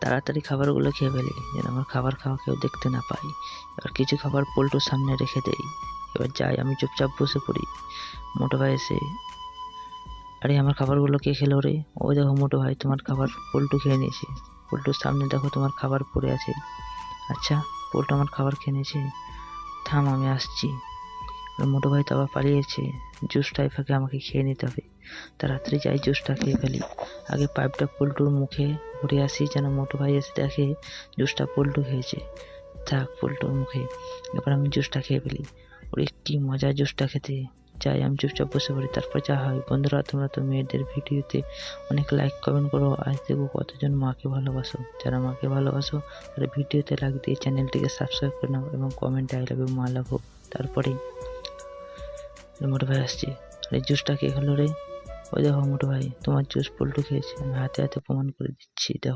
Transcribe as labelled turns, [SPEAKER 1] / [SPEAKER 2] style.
[SPEAKER 1] তাড়াতাড়ি খাবারগুলো খেয়ে ফেলি যেন আমার খাবার খাওয়া কেউ দেখতে না পাই। এবার কিছু খাবার পল্টুর সামনে রেখে দেই। এবার যাই, আমি চুপচাপ বসে পড়ি। মোটো ভাই এসে, আরে আমার খাবারগুলো কে খেলো রে? ওই দেখো মোটো ভাই, তোমার খাবার পল্টু খেয়ে নিয়েছে। পল্টুর সামনে দেখো তোমার খাবার পড়ে আছে। আচ্ছা, পল্টু আমার খাবার খেয়ে নিয়েছে? থাম, আমি আসছি। মোটো ভাই তো আবার পালিয়েছে। জুসটা এই ফাঁকে আমাকে খেয়ে নিতে হবে। তাড়াতাড়ি যাই, জুসটা খেয়ে ফেলি। আগে পাইপটা পল্টুর মুখে ভরে আসি যেন মোটো ভাই এসে দেখে জুসটা পল্টু খেয়েছে। থাক পল্টুর মুখে, এবার আমি জুসটা খেয়ে ফেলি। ওরে কি মজা জুসটা খেতে! যাই, আমি চুপচাপ বসে পড়ি। তারপর যা হয়, বন্ধুরা তোমরা তো মেয়েদের ভিডিওতে অনেক লাইক কমেন্ট করো। আজ দেখবো কতজন মাকে ভালোবাসো। যারা মাকে ভালোবাসো তারা ভিডিওতে লাইক দিয়ে চ্যানেলটিকে সাবস্ক্রাইব করে নাও এবং কমেন্টে আই লাভ ইউ মা লাভ। তারপরেই মোটো ভাই আসছে। আরে জুসটা কে খেলো রে? ওই দেখো মোটো ভাই, তোমার জুস পল্টু খেয়েছে। আমি হাতে হাতে প্রমাণ করে দিচ্ছি, দেখো।